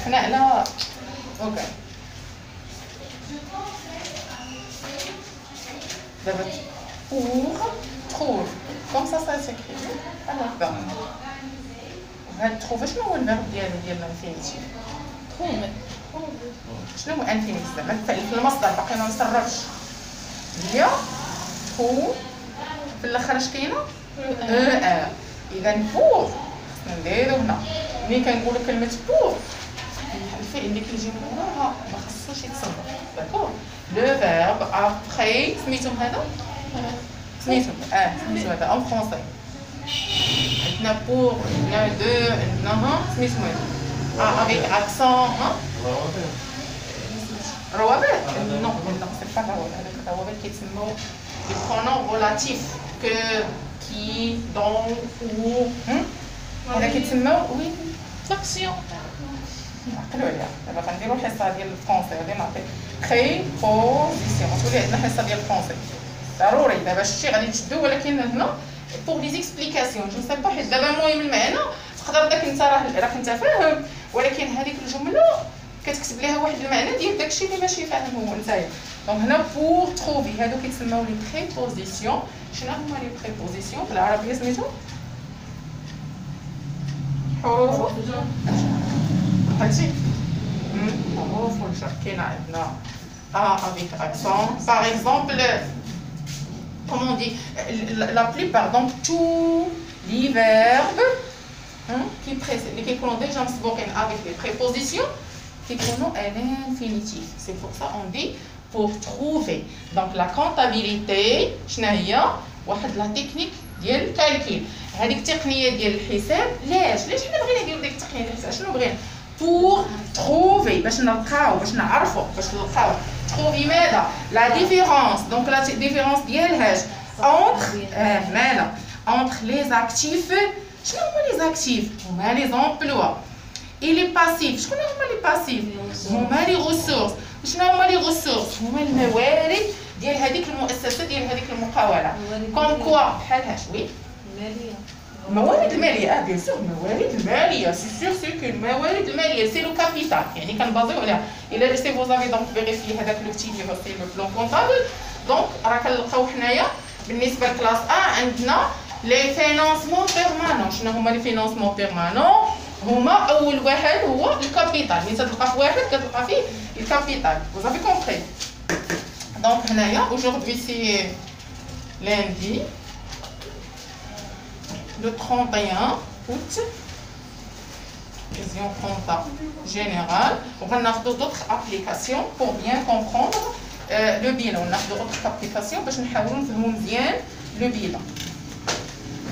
حنا على اوكي دابا pour trouve comme ça s'écrit alors هاد trouve شنو هو الفيرب ديال الانفينيتيف شنو هو انفينيتيف زعما في المصدر باقي ما مصرفش هي trouve في الاخر اش كاينه ار اذا pour نديرو هنا ملي كنقولوا كلمه pour الفعل اللي كيجي من وراها ما خصوش يتصرف داكور لو فيرب ابخي سميتهم هذا سميتهم هذا اون فرونسي عندنا pour عندنا دو عندنا سميتهم هذا افيك اكسون روابط نو سي با روابط هذاك الروابط كيتسموا لي برونون ريلاتيف que qui dont ou هذا كيتسموا وي l'action عقلوا عليها دابا غنديروا الحصه ديال الفرونسي غادي نعطي بريبوزيسيون تولي عندنا حصه ديال الفرونسي ضروري دابا شتي غادي تشدو ولكن هنا بور لي زيكسبليكاسيون جو سي با حيت دابا المهم المعنى تقدر داك انت راك انت فاهم ولكن هذيك الجمله كتكتب ليها واحد المعنى ديال داكشي اللي ماشي فاهم هو نتايا دونك هنا بور تروفي هادو كيتسموا لي بريبوزيسيون شنو هما لي بريبوزيسيون بالعربيه سميتو حروف هادشي حروف الجر كاين عندنا avec accent par exemple comment on dit la plupart donc tous les verbes qui précèdent qui sont déjà مسبوقين avec les prépositions qui sont à l'infinitif c'est pour ça on dit pour trouver donc la comptabilité شنو هي واحد لا تكنيك ديال الكالكول هذيك التقنيه ديال الحساب علاش حنا بغينا نديرو ديك التقنيه ديال الحساب شنو بغينا pour trouver باش نلقاو باش نعرفوا باش نلقاو trouver ماذا la différence donc la différence ديالهاش entre ماذا entre les actifs شنو هما les actifs هما les emplois et les passifs شكون هما les passifs هما les ressources شنو هما les ressources هما الموارد ديال هذيك المؤسسه ديال هذيك المقاوله كوم كوا بحال وي الموارد الماليه بيان سور الموارد الماليه سي سور كو الموارد الماليه سي لو كابيتال يعني كنبازيو عليها الا جيتي فوز افي دونك فيريفي هذاك لو بتي ليفر سي لو بلان كونطابل دونك راه كنلقاو حنايا بالنسبه لكلاس ا عندنا لي فينانسمون بيرمانون شنو هما لي فينانسمون بيرمانون هما اول واحد هو الكابيتال ملي تلقى في واحد كتلقى فيه الكابيتال vous avez compris donc هنايا aujourd'hui c'est lundi le 31 août vision compta générale on va avoir d'autres applications pour bien comprendre le bilan on a d'autres applications باش نحاولوا نفهموا مزيان le bilan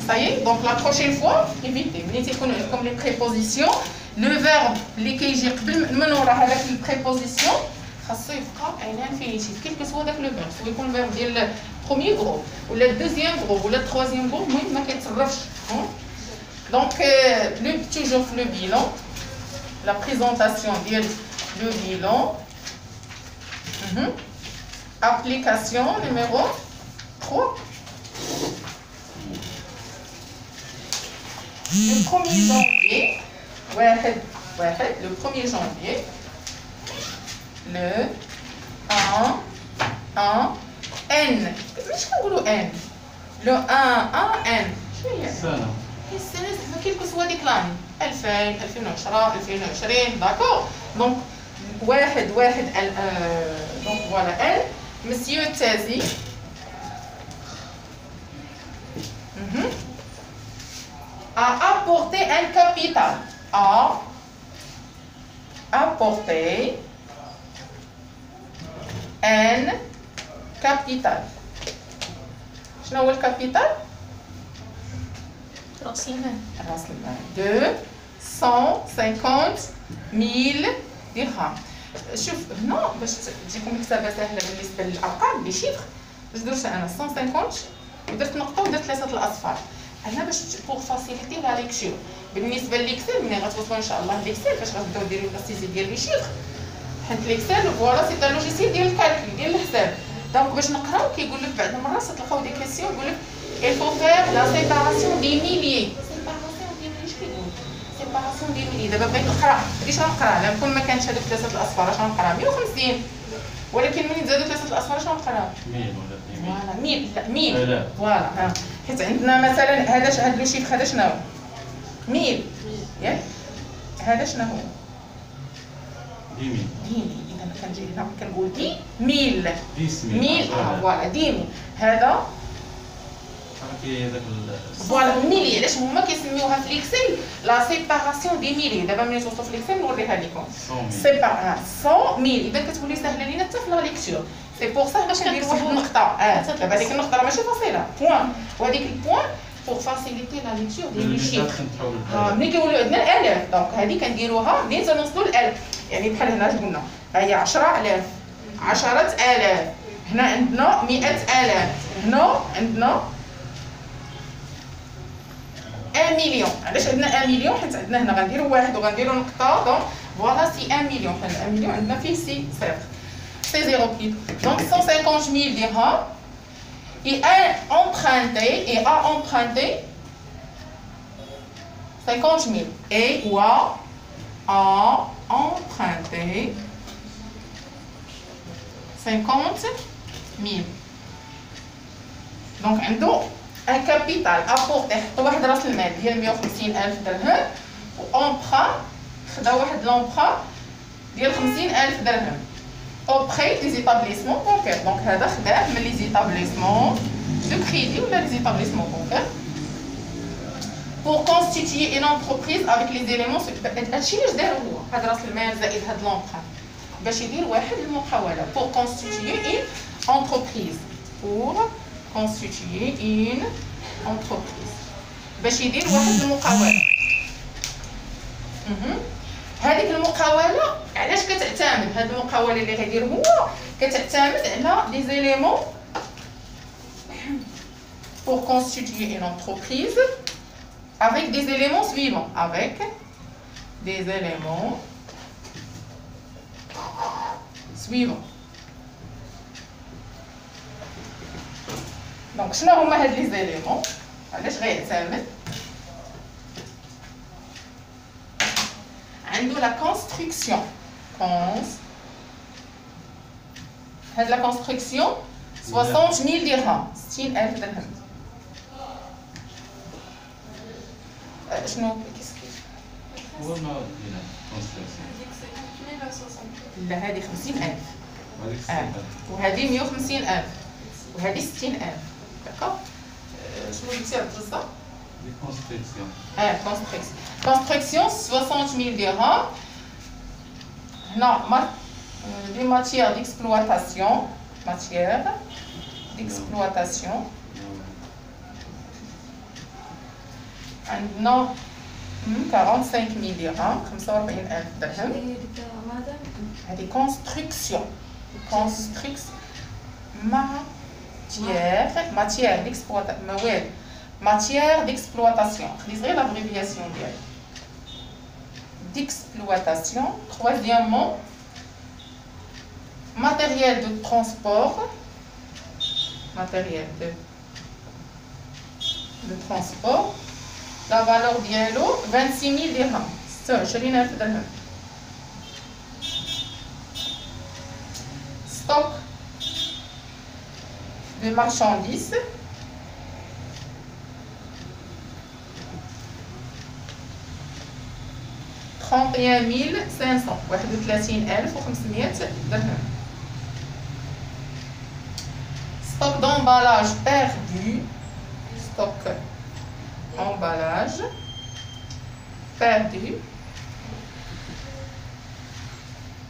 ça y est donc la prochaine fois évitez ملي تيكونوا عندكم les prépositions le verbe اللي كيجي قبل من ورا هذاك البريبوزيسيون خاصو يبقى à l'infinitif quel que soit داك لو فيرب سواء يكون الفيرب ديال premier groupe ولا الدوزيام groupe ولا التروازيام groupe المهم ما كيتصرفش donc toujours le bilan la présentation ديال le bilan application numéro 3 le 1er janvier le 1er janvier le 1 N مش كنقولوا N le 1 N شنو هي السنة زعما كيف كسوا ديك لاني 2000 2010 2020 داكور دونك واحد دونك فوالا N مسيو تازي a apporté un capital a apporté un capital شنو هو الكابيتال راس المال 250,000 درهم شوف هنا باش تجيكم حسابه سهله بالنسبه للارقام لي شيفر باش درت انا 150 ودرت نقطه ودرت 3 الاصفار انا باش بوغ فاسيليتي لا ليكتور بالنسبه للإكسل ملي غتوصلوا ان شاء الله للإكسل فاش غتبداو ديروا التسيزي ديال لي شيفر حيت الإكسل فوالا سي ان لوجيسيال ديال الكالكول ديال الحساب دونك باش نقراو كيقول لك بعض المرات تلقاو دي كيسيون يقول لك il faut faire la séparation des milliers séparation ديال اش كيقول سيباراسيون ديال ميلي. دابا بغيت نقرا هادي شنو نقرا؟ لا كون ما كانش هادوك ثلاثه الاصفار شنو نقرا؟ 150. ولكن ملي نزادو ثلاثه الاصفار شنو نقرا؟ 1000 ولا 200. فوالا 1000. لا 1000 فوالا. ها حيت عندنا مثلا هذا لو شيفر هذا شنو هو؟ 1000 ياك؟ هذا شنو هو؟ 10000. 10 اذا كنجي هنا كنقول 10 10000 فوالا 10 هذا كي هذاك فوالا ميلي. علاش هما كيسميوها في ليكسيل لا سيباراسيون دي ميلي؟ دابا ملي توصلوا في ليكسيل نوريها لكم. 100000. 100 اذا كتولي ساهله لينا حتى في لا ليكتور. سي بور صح باش نديروا واحد النقطه. دابا هذيك النقطه راه ماشي فاصله بوان، وهذيك البوان بور فاسيليتي لا ليكتور ديال لو شيفر. ملي كيولوا عندنا الالاف دونك هذه كنديروها منين تنوصلوا ل1000. يعني بحال هنا اش قلنا؟ ها هي 10000 10000. هنا عندنا 100000. هنا عندنا 1 مليون. علاش عندنا 1 مليون؟ حيت عندنا هنا غنديروا واحد وغنديروا نقطه دونك فوالا سي 1 مليون. حنا 1 مليون عندنا فيه سي صفر سي زيرو بليتو. دونك 150 000 dirhams et a emprunté 50 000 et ou a emprunté 50 000. دونك عنده ان كابيتال ابورتي. حطوا واحد راس المال ديال 150,000 درهم وامبران خدا واحد لومبران ديال 50,000 درهم auprès des établissements bancaires. Donc هذا خداه من les établissements de crédit ou les établissements bancaires pour constituer une entreprise avec les éléments. هادشي علاش دارو هو هاد راس المال زائد هاد لومبران باش يدير واحد المقاولة pour constituer une entreprise. pour constituer une entreprise باش يدير واحد المقاولة. هذيك المقاولة علاش كتعتمد؟ هاد المقاولة اللي غيدير هو كتعتمد على لي زيليمون pour constituer une entreprise avec des éléments suivants. Avec des éléments suivants. Donc شنو هما هاد لي زيليمون؟ علاش غيعتمد؟ عنده لا كونستركسيون. هاد لا كونستركسيون 60,000 درهم 60,000 درهم. شنو هو ما دينا كونستركسيون. لا هذه 50,000 هذيك 60,000 وهذه 150,000 وهذه 60,000. داكوغ. شنو قلتي عبد الرزاق؟ دي كونستركسيون. construction. Construction 60,000 dirhams. Non, des matières d'exploitation. Matières d'exploitation. Non, 45,000 dirhams. 45,000 dirhams. Des constructions. Matière d'exploitation. Matière d'exploitation. Lisez l'abréviation d'exploitation. Troisièmement, matériel de transport. Matériel de transport. La valeur d'yellow, 26,000 dirhams. Ça, je l'ai noté dirhams. Stock de marchandises. 31,500 31,500 درهم. Stock d'emballage perdu. Stock emballage perdu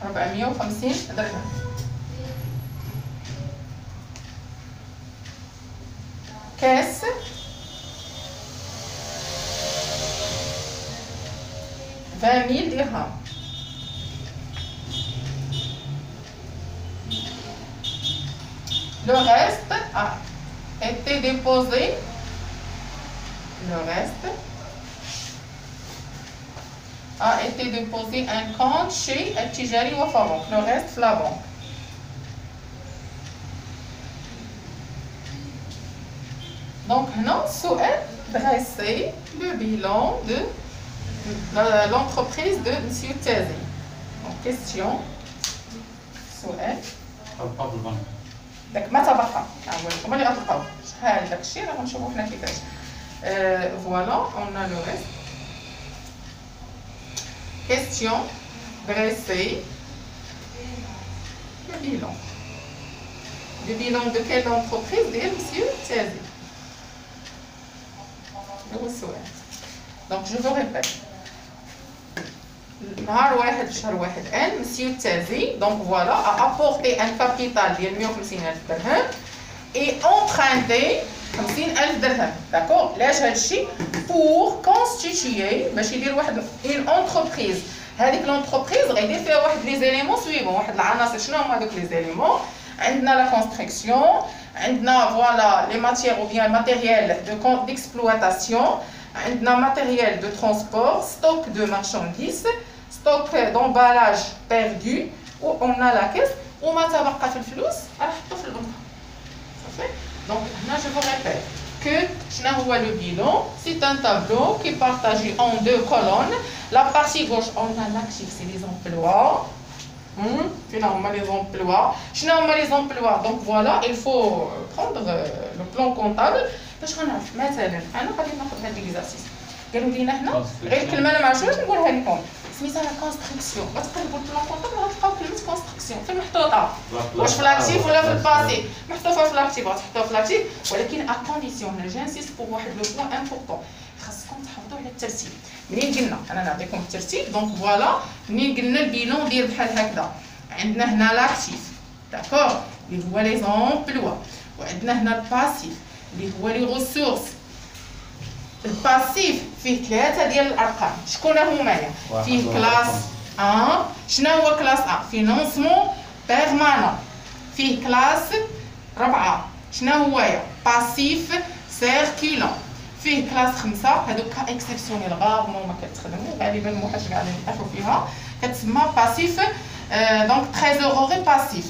450 درهم. Caisse 20,000 dirhams. Le reste a été déposé. Le reste a été déposé un compte chez Al-Tijari Wafa Bank. Le reste, la banque. Donc, non, souhaite dresser le bilan de l'entreprise de M. Tazi. Donc, question. سؤال. تبقى بالبنك. داك ما تبقى. هما اللي غتلقاو. شحال داك الشيء راه غنشوفو حنا كيفاش. Voilà, on a le reste. Question. Dresser le bilan. Le bilan de quelle entreprise de M. Tazi. Donc je vous répète. نهار واحد في شهر واحد M. Tazi, donc voilà, a apporté un capital de 150,000 درهم et emprunté 50,000 درهم. D'accord? علاش هادشي؟ pour constituer باش يدير واحد une entreprise. هذيك l'entreprise غيدير فيها واحد لي زيليمون سويفون، واحد العناصر. شنو هما هذوك لي زيليمون؟ عندنا لا كونستركسيون، عندنا فوالا لي ماتيير ou bien matériel d'exploitation، عندنا matériel de transport، stock de marchandises، stock d'emballage perdu، و on a la caisse، وما تبقى في الفلوس راه حطو في البنكه. صافي. دونك هنا je vous répète que شنو هو le bilan. C'est un tableau qui est partagé en deux colonnes. La partie gauche on a l'actif, c'est les emplois. فين هما les emplois. شنو هما les emplois. Donc voilà, il faut prendre le plan comptable باش غنعرف. مثلا انا غادي ناخذ هذا ليكزارسيس قالوا لينا هنا غير كلمه انا ما عرفتش نقولها لكم سميتها لا كونستركسيون. غتقلبوا البلان كونتابل غتلقاو كلمه كونستركسيون فين محطوطه، واش في لاكتيف ولا في الباسيف. محطوطه في لاكتيف غتحطوها في لاكتيف، ولكن ا كونديسيون هنا جانسيست بور واحد لو بوان امبورطون خاصكم تحافظوا على الترتيب. منين قلنا انا نعطيكم الترتيب دونك فوالا. منين قلنا البيلون ديال بحال هكذا عندنا هنا لاكتيف داكور اللي هو لي زومبلوا، وعندنا هنا الباسيف اللي هو لي ريسورس. الباسيف فيه ثلاثه ديال الارقام. شكون همايا؟ فيه كلاس 1. شنو هو كلاس 1؟ فينونسمون بيرمانون. فيه كلاس 4 شنو هويا؟ باسيف سيركيلون. فيه كلاس 5 هذوك كا اكسبسيونيل غارمون ما كتخدموا غالبا موحاش قاعدين نتاحوا فيها كتسمى باسيف دونك تريزوروري باسيف.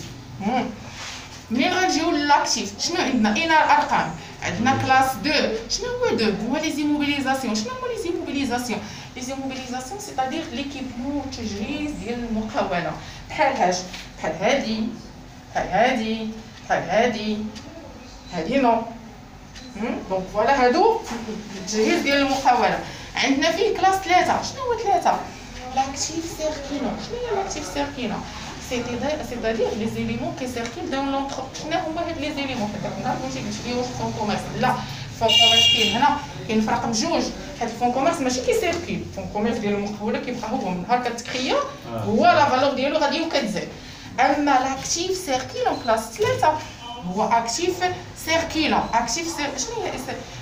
منين غنجيو لاكتيف شنو عندنا؟ اين الارقام؟ عندنا كلاس 2. شنو هو 2؟ هو لي زيموبيليزاسيون. شنو هما لي زيموبيليزاسيون؟ لي زيموبيليزاسيون سيتادير ليكيبمون والتجهيز ديال المقاوله بحال هاش، بحال هادي، بحال هادي، بحال هادي، هادي نو. دونك فوالا هادو التجهيز ديال المقاوله. عندنا فيه كلاس 3. شنو هو 3؟ لاكتيف سيركيلون. شنو هي لاكتيف سيركيلون؟ c'est-à-dire les éléments qui circulent dans l'entreprise. شنو هما هاد لي زيليمون؟ حنا ماشي قلت لي واش فون كوميرس، لا فون كوميرس كاين هنا كاين فرق بجوج. هاد الفون كوميرس ماشي كيسيركيل، الفون كوميرس ديال المقاوله كيبقى هو من نهار كتكريا هو لا فالور ديالو غادي وكتزاد. اما لاكتيف سيركيلون كلاس 3 هو اكتيف سيركيلون. اكتيف شنو هي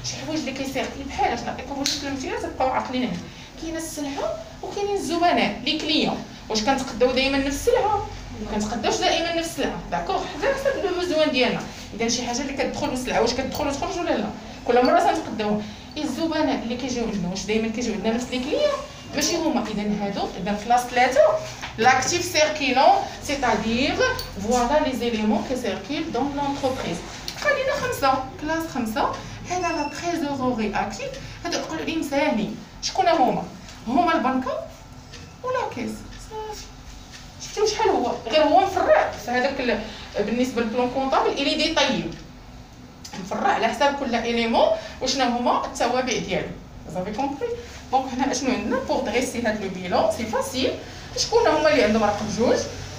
شي حوايج اللي كيسيركيل بحال اش نعطيكم واحد الامثله تبقاو عاقلين. كاينه السلعه وكاينين الزبناء لي كليون. واش كنتقداو دائما نفس السلعه؟ ما كنتقداوش دائما نفس السلعه داكوغ على حسب لو بوزوان ديالنا. اذا شي حاجه اللي كتدخل السلعه واش كتدخل وتخرج ولا لا؟ كل مره تنتقداوها. الزبناء اللي كيجيو عندنا واش دائما كيجيو عندنا نفس لي كليون؟ ماشي هما. اذا هادو اذا كلاس 3 لاكتيف سيركيلون سيتادير فوالا لي زيليمون كي سيركيل دون لونتربريز. خلينا 5 كلاس 5 هذا لا تريزوروري اكتيف. هذا تقولوا لي مساهلين. شكون هما؟ هما البنكه ولا كيس. صافي شفتوا شحال هو غير هو مفرع في هذاك بالنسبه للبلون كونطابل الي ديطايي مفرع على حساب كل اليمون وشنو هما التوابع ديالو. صافي كومبري. دونك هنا اشنو عندنا بور دريسي هاد لو بيلون سي فاسيل. شكون هما اللي عندهم رقم 2؟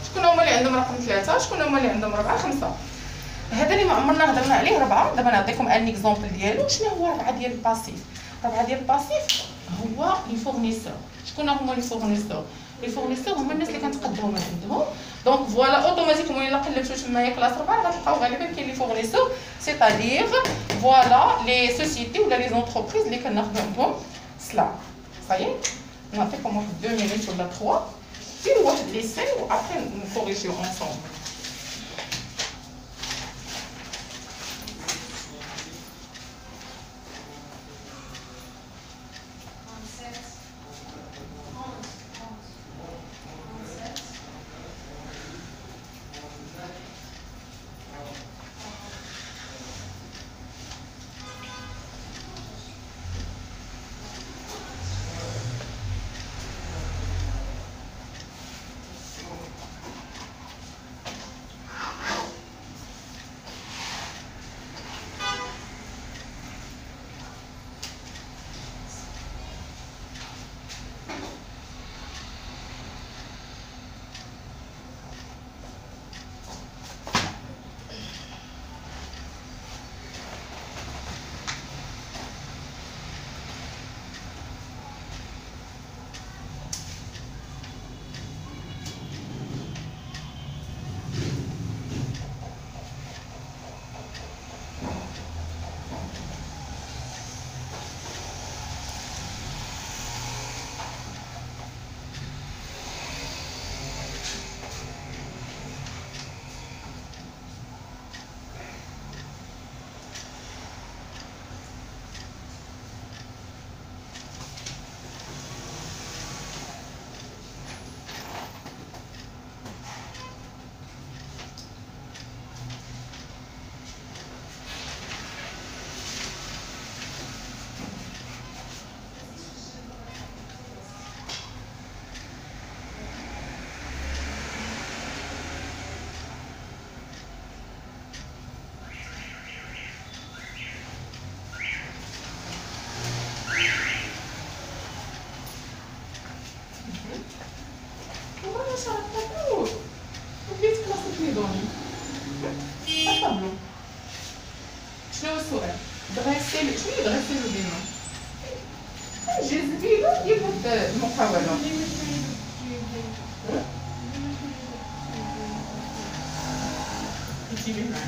شكون هما اللي عندهم رقم 3؟ شكون هما اللي عندهم 4 5؟ هذا اللي ما عمرنا هضرنا عليه 4. دابا نعطيكم ان اكزومبل ديالو. شنو هو 4 ديال الباسيف؟ 4 ديال الباسيف هو لي فورنيسور. شكون هما لي فورنيسور؟ لي فورنيسور هما الناس اللي كنتقداو من عندهم. دونك فوالا اوتوماتيكمون الا قلبتو تمايا كلاس 4 غتلقاو غالبا كاين لي فورنيسور سيتادير فوالا لي سوسيتي ولا لي زونتربريز اللي كناخذو عندهم سلعه. صايي نعطيكم واحد 2 مينوت ولا 3 ديروا واحد ليسين و ابري نكوريجيو انصومبل. شنو السؤال؟ دراسي شنو دراسي البناء؟ جذبي له ديال هاد المقاولة. جيبيه معاك.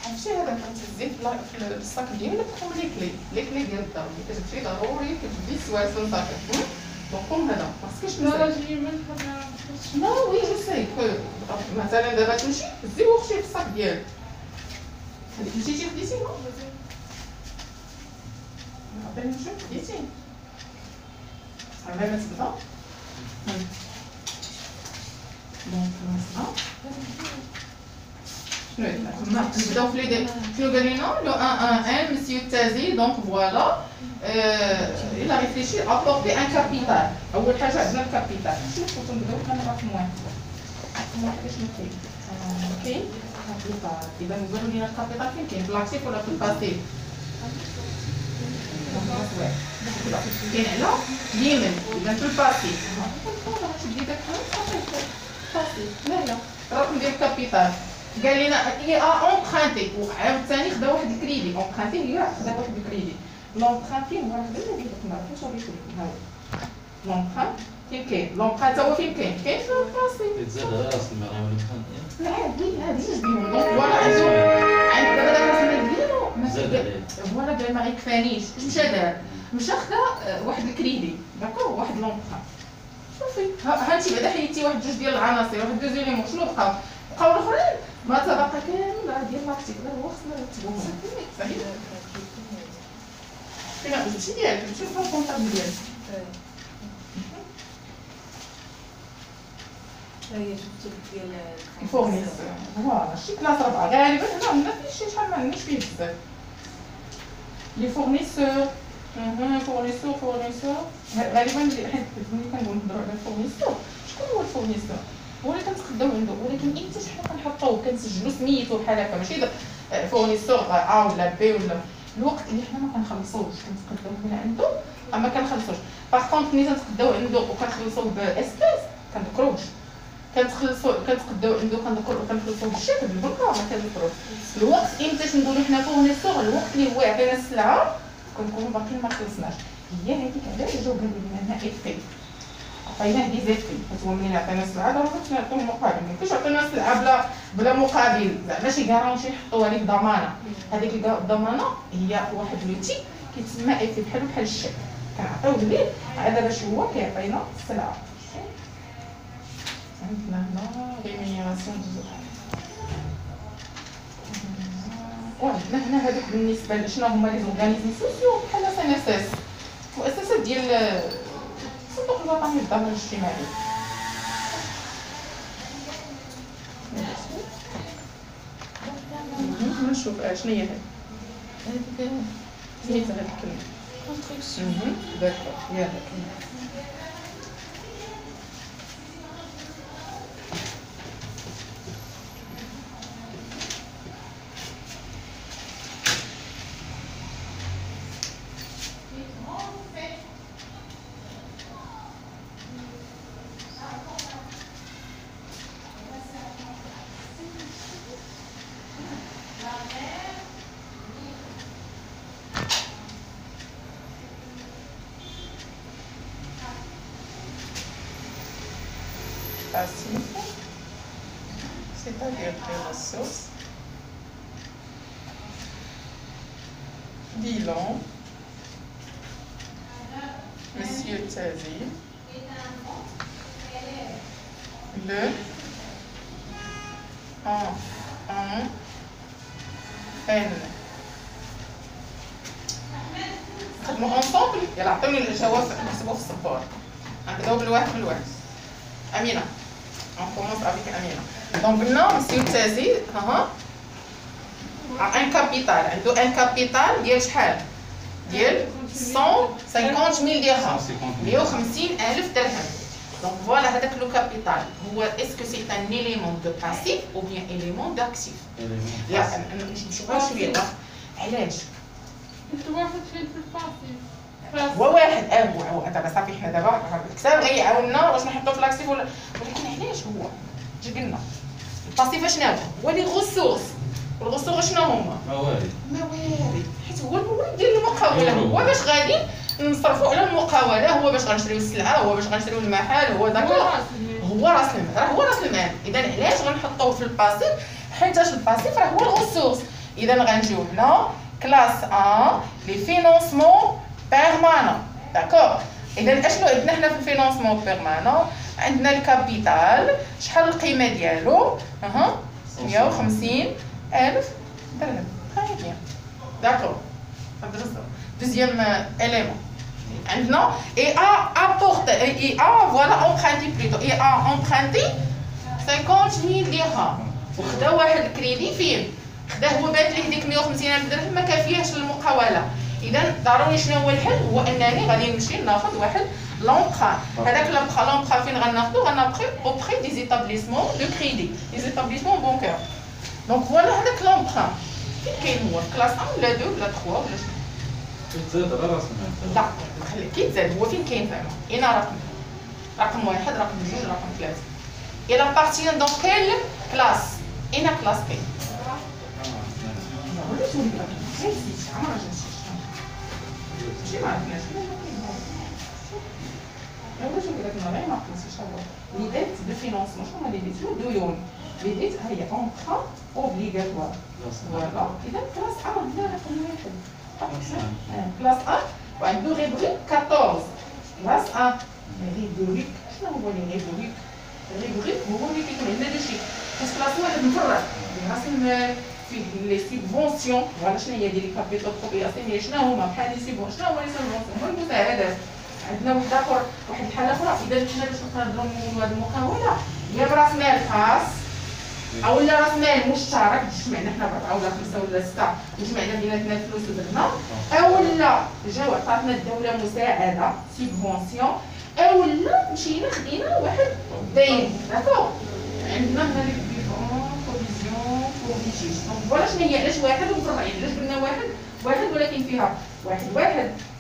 عرفتي هذا كتهزيه في الصاك ديالك قوم لي كلي ديال الدار اللي كتمشي ضروري كتجبدي السواسن صافي. دونك قوم هذا مخصكش لا وي جو سي مثلا دابا تمشي هزي وخشي في الصاك ديالك. هذيك مشيتي خديتي عطيني نشوف خديتي على ما تبدا. دونك نبداو في لي شنو قال لنا لو 1 مسيو التازي. دونك فوالا il a réfléchi à apporter un capital. اول حاجه عندنا الكابيتال. شنو كنتو نبداو بحال رقم واحد. رقم واحد شنو كاين؟ كاين كابيتال. اذا نقولوا لنا الكابيتال فين كاين؟ في الاكتيف ولا في الباسيف؟ كاين على اليمين. اذا في الباسيف. شدي داك الباسيف. لا لا الرقم ديال الكابيتال قال لنا هي امبرانتي. وعاوتاني خدا واحد الكريدي. امبرانتي هي خدا واحد الكريدي. لومبرانتي هو هذا اللي قلت لكم عرفتوا شنو بيقول لكم. ها هو لومبرانت فين كاين؟ لومبرانت هو فين كاين؟ كاين في الباسيف. تزاد راس المغامر لا عادي هادي جوج بيهم. دونك فوالا عند دابا داك الرسمه ديالو فوالا قال ما غيكفانيش. اش مشى دار؟ مشى خدا واحد الكريدي داكور واحد لومبرانت. صافي ها انت بعدا حيدتي واحد جوج ديال العناصر واحد دو زيليمون. شنو بقاو الاخرين ما تبقى كامل راه ديال لاكتيف. لا هو خصنا نكتبوهم صافي. فين ماشي ديالك ماشي في الكونطابل ديالك. هي شفتو ديال الفورنيسور فوالا شي كلاس رابعه غالبا هنا عندنا فيه شحال ما عندناش فيه بزاف لي فورنيسور. فورنيسور غالبا حيت ملي كنقولوا نهضروا على الفورنيسور شكون هو الفورنيسور؟ هو اللي كنتقداو عنده. ولكن امتى شحال كنحطوه كنسجلوا سميتو بحال هكا ماشي فورنيسور ا ولا بي ولا الوقت اللي حنا ما كنخلصوش كنتقداو من عنده اما كنخلصوش. باغ كونط ملي كنتقداو عنده وكنخلصوه باسبيس كندكروش. كنتقداو عنده كنخلصوه بالشيك بالبنكه ما كنذكروش. الوقت امتى نقولوا حنا فورنيسور؟ الوقت اللي هو يعطينا السلعه كنكونوا باقيين ما خلصناش. هي هذيك علاش جاو قالوا لنا هنا افي عطيناه دي زيفي. حيت هو ملي يعطينا السلعه ضروري نعطيو مقابل. ميمكنش يعطينا السلعه بلا مقابل زعما شي كارونتي نحطوها لك ضمانه. هذيك الضمانه هي واحد لوتي كيتسمى افي بحال الشيك كنعطيوه ليه عاد باش هو كيعطينا السلعه. عندنا هنا ريمينيراسيون دو وعندنا هنا هذوك بالنسبه لشنو هما لي زورغانيزم سوسيو بحال سنسس مؤسسات ديال الصندوق الوطني للضمان الاجتماعي. نشوف شنو هي هذه سميتها هذه الكلمه كونستركسيون. داكور هي هذاك. Passif, c'est-à-dire les ressources, bilan, Monsieur Tazzi, le N. خدموا ensemble يلا عطوني الجواب نحسبوه في الصبور. نبداو بالواحد أمينة. On commence avec Amina. Donc maintenant, Monsieur Tazzi, a un capital. عنده un capital ديال شحال؟ ديال 150,000 درهم. 150,000 درهم. Donc voilà, هذاك لو كابيتال هو اسكو سي ان élément de passif ou bien élément d'actif. لا نمشي شويه علاش واحد فين في الباسيف هو واحد هو دابا صافي حنا دابا الكتاب غيعاوننا واش نحطو في لاكتيف ولا ولكن علاش هو اش قلنا الباسيف شنو هو لي غوسورس والغوسورس شنو هما موارد حيت هو المورد ديال المقاوله هو باش غادي نصرفوا على المقاوله هو باش غنشريو السلعه هو باش غنشريو المحل هو داكور هو راس المال راه هو راس المال اذا علاش غنحطوه في الباسيف حيتاش الباسيف راه هو الغوسورس اذا غنجيو هنا كلاس 1 لي فينونسمون بيرمانون داكور اذا اشنو عندنا حنا في الفينونسمون بيرمانون عندنا الكابيتال شحال القيمه ديالو 150,000 درهم très bien d'accord deuxième élément maintenant et a apporté et a voilà emprunté plutôt et a emprunté 50,000 dirhams وخدا واحد الكريدي فين خدا هو بات ليه ديك 150,000 درهم ما كافياش للمقاوله اذا ضروري شنو هو الحل هو انني غادي نمشي ناخذ واحد لومبران هذاك لومبران فين غناخذو غناخذو اوبري دي زيتابليسمون دو كريدي دي زيتابليسمون بانكير دونك فوالا هذاك لومبران فين كاين هو كلاس 1 ولا 2 ولا 3 ولا شنو كيتزاد على راس المال لا خلي كيتزاد هو فين كاين زعما اين رقم 1 رقم 2 رقم 3 il appartient dans quelle classe اين كلاس كاين شي ما عرفناش اول شيء قلت لنا غير ما عرفناش هو لي ديت دو فينونسمون شنو هما لي ديت ديون لي ديت هي امبران اوبليغاتوار فوالا اذا كلاس 1 هنا رقم 1 كلاس 1 وعنده ريبريك 14 كلاس 1 ريبريك شنو هو لي ريبريك ريبريك هو اللي كيكون عندنا دو شي بس كلاس 1 مفرغ راس المال فيه لي سيبفونسيون فوالا شنو هي ديال لي كابيتال بروبرياسيون شنو هما بحال لي سيبفونسيون شنو هما لي سيبفونسيون هما المساعدات عندنا واحد اخر واحد الحاله اخرى اذا حنا باش نقدروا نمولوا هذه المقاوله يا براس مال خاص او لا راس مال مشترك جمعنا حنا 4 ولا 5 ولا 6 وجمعنا بيناتنا الفلوس ودرنا او لا جاو عطاتنا الدوله مساعده سيبفونسيون او لا مشينا خدينا واحد دين داكور عندنا هنا لي ديفون بروفيزيون بروفيجيش دونك فوالا شنو هي علاش واحد ومفرعين علاش قلنا واحد ولكن فيها واحد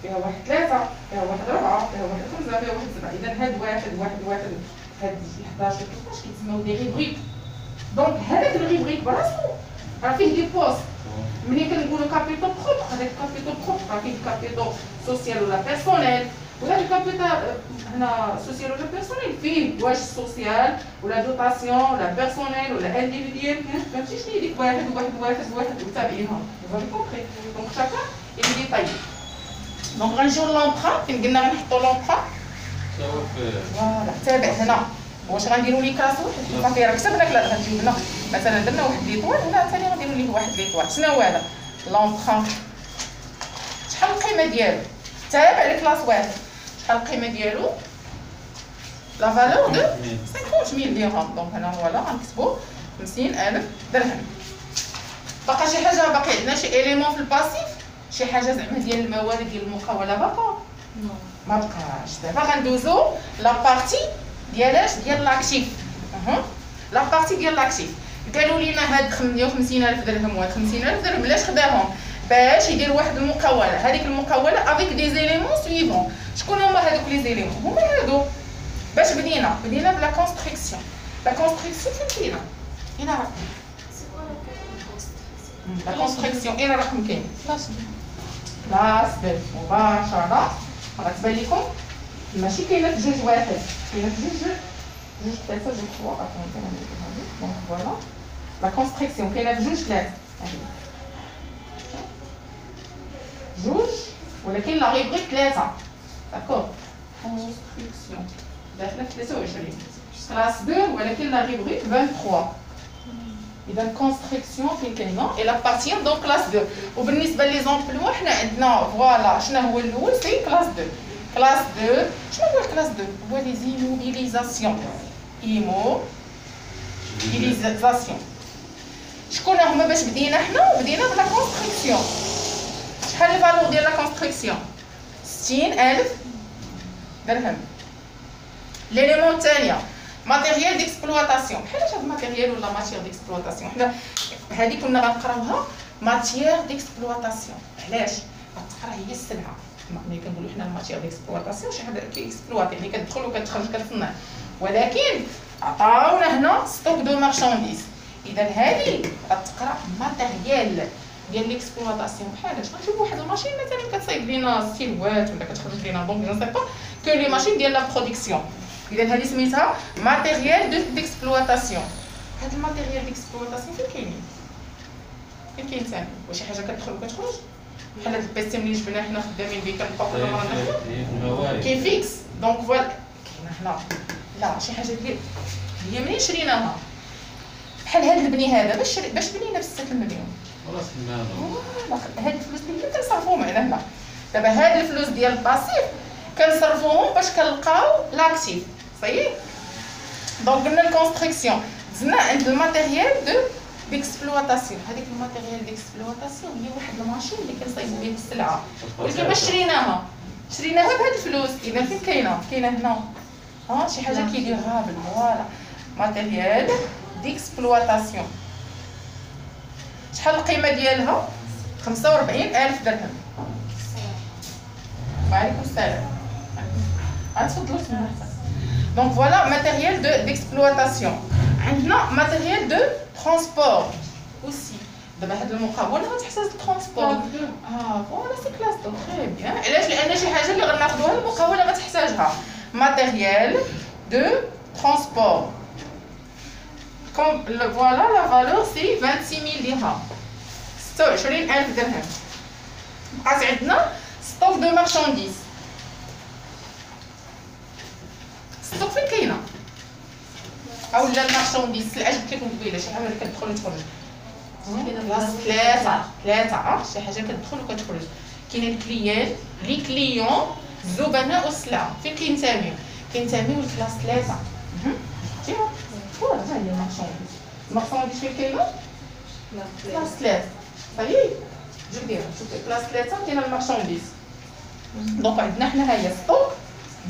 فيها واحد 3 فيها واحد 4 فيها واحد 5 فيها واحد 7 اذا هاد واحد هاد 11 و 13 كيتسموا دي ريبريك دونك هذاك الريبريك براسو راه فيه دي بوست ملي كنقولوا كابيتال بروبر هذاك كابيتال بروبر راه فيه كابيتال سوسيال ولا بيرسونيل ولا الكابيتال هنا سوسيال ولا بيرسونيل فيه واش سوسيال ولا دوطاسيون ولا بيرسونيل ولا انديفيديال فهمتي شنو هي ديك واحد وتابعينهم فهمتي كومبري دونك شاكا اللي ديطاي دونك غنجيو لومبران فين قلنا غنحطو لومبران فوالا تابع هنا واش غنديروا ليه كلاس واحد صافي راه كتبنا كلاس غنجيو هنا مثلا درنا واحد ليطوال هنا ثاني غنديروا ليه واحد ليطوال شنو هو هذا لومبران شحال القيمه ديالو تابع لكلاس واحد شحال القيمه ديالو لا فالور دو 50,000 درهم دونك هنا فوالا غنكتبوا 50,000 درهم باقا شي حاجه باقي عندنا شي اليمون في الباسيف شي حاجه زعما ديال الموارد ديال المقاوله باقا ما بقاش دابا غندوزو لا بارتي ديالاش ديال لاكتيف لا بارتي ديال لاكتيف قالوا لينا هاد 150,000 درهم و 50,000 درهم علاش خداهم باش يدير واحد المقاوله هذيك المقاوله افيك دي زيليمون سويفون شكون هما هذوك لي زيليمون هما هادو باش بدينا بلا كونستركسيون لا كونستركسيون فين كاينه هنا راه لا كونستركسيون اين الرقم كاين بلاص مباشره غتبان لكم ماشي كاينه في جوج واحد كاينه في جوج ثلاثه جوج كوا دونك فوالا لا كونستركسيون كاينه في جوج ثلاثه جوج ولكن لا ريبريك 3 داكور كونستركسيون داخله في 23 كلاس 2 ولكن لا ريبريك 23 اذا كونستركسيون فين كاينه اي لابارتيان دون كلاس 2 وبالنسبه لي زومبلوا حنا عندنا فوالا شنو هو الاول سي كلاس 2 كلاس 2 شنو هو الكلاس 2 هو لي زيموبيليزاسيون ايموبيليزاسيون شكون هما باش بدينا حنا بلا كونستركسيون شحال الفالور ديال لا كونستركسيون 60,000 درهم ليليمون الثانيه ماتيريال ديكسبلواتاسيون. بحال هاد الماتيريال ولا ماتيير ديكسبلواتاسيون حنا هذه كنا غنقراوها ماتيير ديكسبلواتاسيون. علاش؟ غتقرا هي السلعه، ملي كنقولوا حنا الماتيير ديكسبلواتاسيون شي حاجه كيكسبلواتي يعني كتدخل وكتخرج كتصنع، ولكن عطاونا هنا ستوك دو مارشانديز. اذا هذه غتقرا ماتيريال ديال ليكسبلواتاسيون. بحال اش غنشوفوا واحد الماشين مثلا كتصايب لينا ستيلوات ولا كتخرج لينا دونك جو سي با كو لي ماشين ديال لا برودكسيون. اذا هذه سميتها ماتيريال ديكسبلواتاسيون. هاد الماتيريال ديكسبلواتاسيون فين كاينين؟ فين كاين ثاني؟ واش شي حاجه كتدخل وكتخرج بحال هاد البيسي ملي جبناه حنا خدامين به كنبقاو كل مره ندخلو كاين فيكس دونك فوالا كاينه هنا. لا شي حاجه ديال هي منين شريناها بحال هاد البني هذا باش بنينا ب 6 مليون. راس المال. هاد الفلوس اللي كنصرفوهم على هنا. دابا هاد الفلوس ديال الباسيف كنصرفوهم باش كنلقاو لاكتيف صحيح. دونك قلنا الكونستركسيون دزنا عند الماتيريال ديكسبلواتاسيون. هذيك الماتيريال ديكسبلواتاسيون هي واحد الماشين اللي كنصايبوا به السلعه، ولكن باش شريناها بهاد الفلوس. اذا فين كاينه هنا شي حاجه كيديرها بالفوالا ماتيريال ديكسبلواتاسيون. شحال القيمه ديالها؟ 45000 درهم. وعليكم السلام. غنتفضلوا تما. دونك فوالا ماتيريال ديكسبلواتاسيون. عندنا ماتيريال دو ترونسبور اوسي. دابا هاد المقاوله غتحتاج الترونسبور. فوالا سي كلاس دو تري بيان. علاش؟ لان شي حاجه اللي غناخذوها المقاوله غتحتاجها. ماتيريال دو ترونسبور. كوم فوالا لا فالور سي 26000 درهم. 26000 درهم. بقات عندنا ستوك دو مارشانديز. ستوك فين كاينه؟ او لا المارشانديز السلعه جبت لكم قبيله شي حاجه اللي كتدخل وتخرج. بلاص ثلاثه شي حاجه كتدخل وكتخرج. كاين الكليان لي كليون الزبناء والسلعه. فين كينتميو لكلاس 3. شتيها فوالا ها هي المارشانديز فين كاينه؟ كلاس 3 صحيح. جيب ديرها شوفي كلاس 3 كاينه المارشانديز. دونك عندنا حنا ها هي ستوك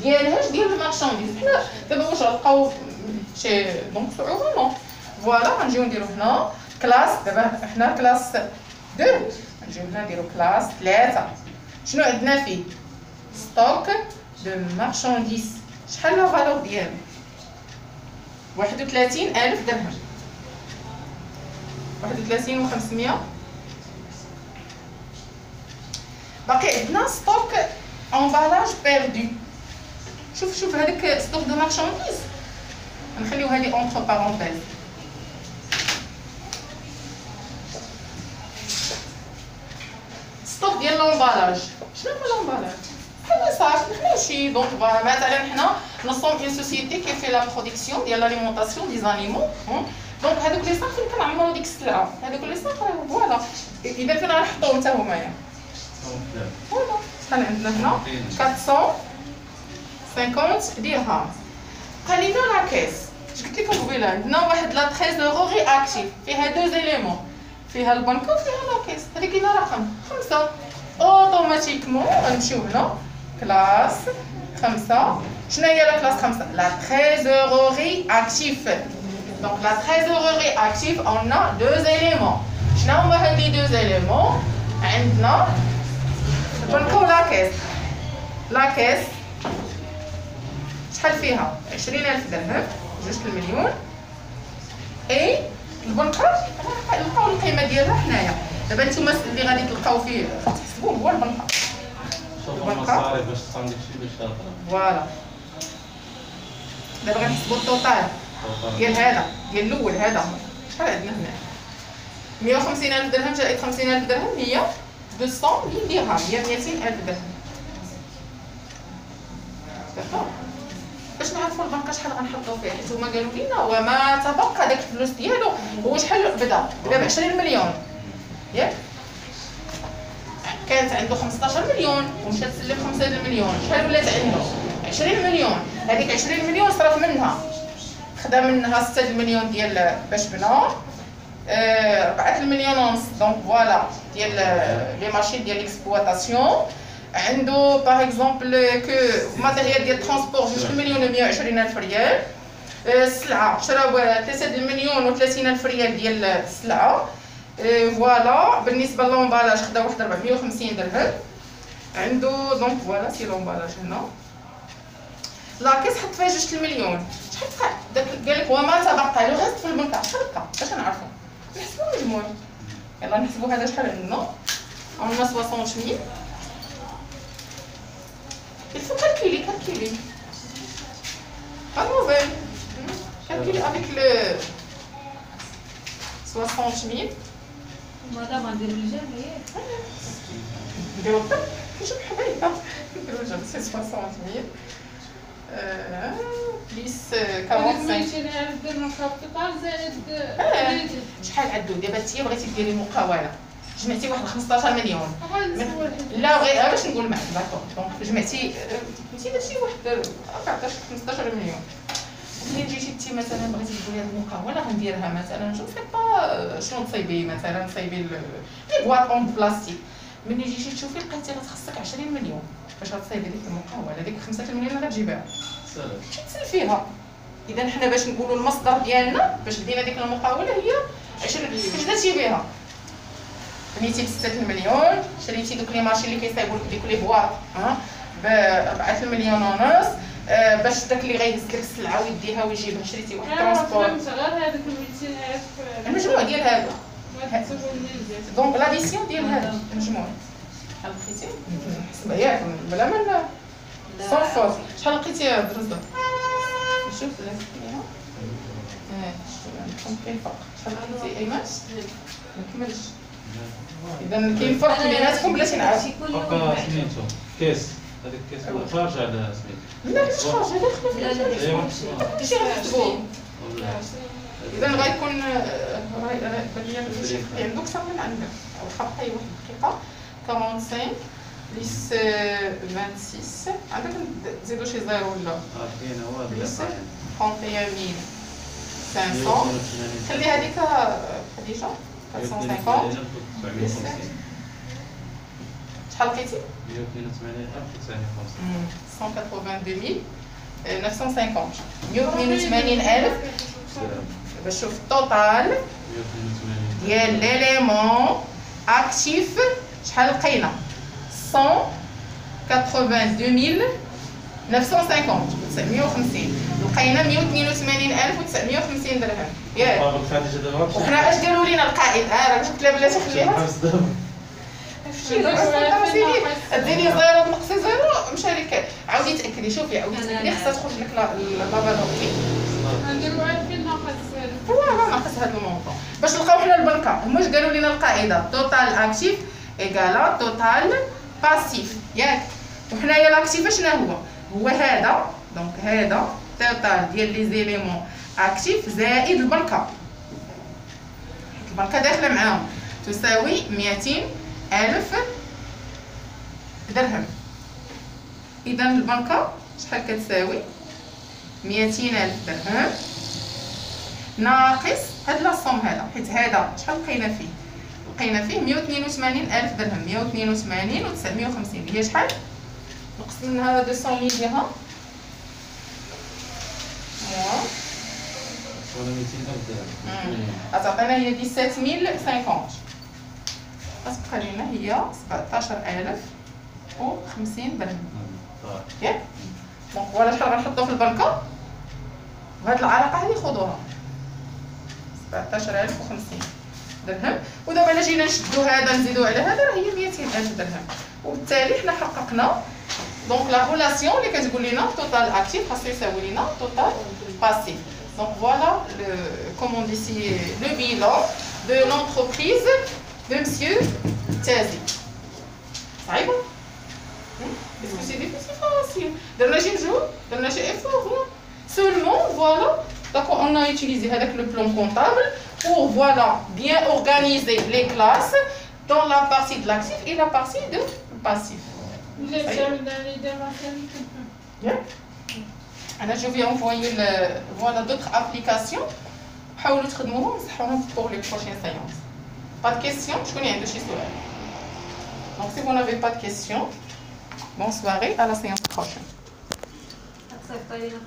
ديالها ديال المارشانديز. حنا دابا واش غنلقاو شي دونك صعوبه نو. فوالا غنجيو نديرو هنا كلاس. دابا حنا كلاس 2 غنجيو هنا نديرو كلاس 3. شنو عندنا فيه؟ ستوك دو مارشانديز. شحال لا فالور ديالو؟ 31000 درهم. 31500. باقي عندنا ستوك امبالاج بيردو. شوف هذاك ستوك دو مارشانديز نخليو هذه اونتر بارونتيز. ستوك ديال لومبالاج. شنو هو لومبالاج؟ بحال صافي نخليو شي دونك فوالا مثلا حنا نو سوم اون سوسيتي كي في لا برودكسيون ديال لاليمونطاسيون دي زانيمو. دونك هذوك لي صاف فين كنعمرو ديك السلعه هذوك لي صاف فوالا. اذا فين غنحطوهم حتى هما فوالا. شحال عندنا هنا 450 درهم. قال لنا لا كيس اش قلت لكم قبيله عندنا واحد لا تريزوغي اكتيف فيها دوز اليمون، فيها البنكه وفيها لا كيس. هذيك لنا رقم 5 اوتوماتيكمون غنمشيو هنا كلاس 5. شنو هي لا كلاس 5؟ لا تريزوغي اكتيف. دونك لا تريزوغي اكتيف اون ا دوز اليمون. شنو هما هاد لي دوز اليمون؟ عندنا البنكه ولا كيس. لا كيس شحال فيها؟ 20000 درهم 2 المليون. اي البنكه نلقاو القيمه ديالها حنايا. دابا نتوما اللي غادي تلقاو فيه تحسبوه هو البنكه. شوفوا المصاريف باش تصنع داكشي باش شاطره. فوالا دابا غنحسبوا التوتال ديال هذا ديال الاول. هذا شحال عندنا هنا؟ 150000 درهم زائد 50000 درهم هي 200 درهم. هي 200000 درهم. دابا باش نعرفوا البنكه شحال غنحطوا فيها حيت هما قالوا لنا وما تبقى داك الفلوس ديالو هو شحال بدا ب 20 مليون ياك. كانت عنده 15 مليون ومشات تسلف 5 مليون. شحال ولات عنده؟ 20 مليون. هذيك 20 مليون صرف منها خدا منها 6 مليون ديال باش بنى 4 مليون ونص. دونك فوالا ديال لي ماشين ديال ليكسبلواتاسيون. عنده باغ اكزومبل كو ماتيريال ديال ترونسبور جوج مليون و 120 الف ريال، السلعه شراو 3 مليون و 30 الف ريال ديال السلعه، فوالا. بالنسبه للومبالاج خدا واحد 450 درهم عنده. دونك فوالا سي لومبالاج هنا. لاكيس حط فيها 2 المليون. شحال بقى داك قال لك وما تبقى لو غاست في البنكه شحال بقى باش نعرفو نحسبو المجموع. يلا نحسبو هذا شحال عندنا. عندنا 60000. il faut calculer pas mauvais. Calculer avec le 60000. مدام ندير الجمع ياك نديرو الطب نجيب حبايبه نديرو الجمع سي 60000 بليس 45. 200,000 درهم كابيتال زائد شحال عندو دابا انتيا بغيتي ديري مقاوله جمعتي واحد 15 مليون. لا غير باش نقول معاك داكور. دونك جمعتي انتي درتي واحد 14 15 مليون. ملي جيتي انتي مثلا بغيتي تقولي هاد المقاوله غنديرها مثلا جو سي با شنو تصايبي مثلا تصايبي لي بواط اون بلاستيك. ملي جيتي تشوفي لقيتي غتخصك 20 مليون باش غتصايبي ديك المقاوله. ديك 5 مليون غتجيبها تسلفيها. اذا حنا باش نقولوا المصدر ديالنا باش بدينا ديك المقاوله هي 20 فاش درتي بها بنيتي ب 6 مليون شريتي دوك لي ماشين اللي كيصايبوا لك ديك لي بواط ب 4 مليون ونص باش داك اللي غيهز لك السلعه ويديها ويجيبها شريتي واحد ترونسبور. غير هذاك 200,000 المجموع ديال هذا دونك لاديسيون ديال هذا المجموع. شحال لقيتي؟ نحسبها ياك بلا ما سون فوت. شحال لقيتي درزه؟ شوف كاين فرق. شحال لقيتي ايمان؟ ما كملش. اذا كاين فرق بيناتكم بلاتي نعرف. بقى سميتو كيس هذيك الكيس خارج على سميتو. لا مش خارج هذا شي غنحسبو. اذا غيكون عندك صافي من عندك واخا بقاي واحد الدقيقه 45 بليس 26 عندك نزيدو شي زيرو ولا كاين هو بليس 31500 خلي هذيك خديجه 450 شحال لقيتي 182950 182950 باش نشوف التوتال ديال ليليمون اكتيف شحال لقينا 182950 950 لقينا 182950 درهم ياك. وحنا اش قالوا لينا القائد راه قلت لها بلاتي خليها ديري زيرو نقصي زيرو مشى لك. عاودي تاكدي شوفي عاودي تاكدي خاصها تخرج لك لابادوكي نديرو 2000 ناقص فوالا ناقص هذا المونطون باش نلقاو حنا البنكه. هما اش قالوا لنا القاعده توتال اكتيف ايكالا توتال باسيف ياك. وحنايا لاكتيف شنو هو هذا. دونك هذا توتال ديال لي زيليمون اكتيف زائد البنكه. البنكه داخله معاهم تساوي 200,000 درهم. اذا البنكه شحال كتساوي 200,000 درهم ناقص هاد لاصوم هذا حيت هذا شحال لقينا فيه 182,000 درهم 182 و 950 هي شحال نقص منها 200,000 ديالها ولا 200,000 درهم غتعطينا هي 17050 غتبقى لينا هي 17,050 درهم ياك. دونك فوالا شحال غنحطو في البنكه وهاد العلاقه هذه خذوها 17,050 درهم. ودابا الا جينا نشدو هذا نزيدو على هذا راه هي 200,000 درهم. وبالتالي حنا حققنا دونك لا ريلاسيون اللي كتقول لنا توتال اكتيف خاصو يساوي لنا توتال باسيف. دونك فوالا كومون دي سي لو بيلون دو لونتربريز دو مسيو تازي. صعيبه Est-ce que c'est difficile? Facile. درنا شي مجهود درنا شي effort seulement voilà. Donc on a utilisé avec le plan comptable pour voilà bien organiser les classes dans la partie de l'actif et la partie de passif. Je vais envoyer voilà d'autres applications. حاولوا تخدموهم صحوهم pour les prochaines séances. Pas de questions? شكون اللي عنده شي سؤال؟ Donc si vous n'avez pas de questions Bonne soirée, à la séance prochaine. Acceptez.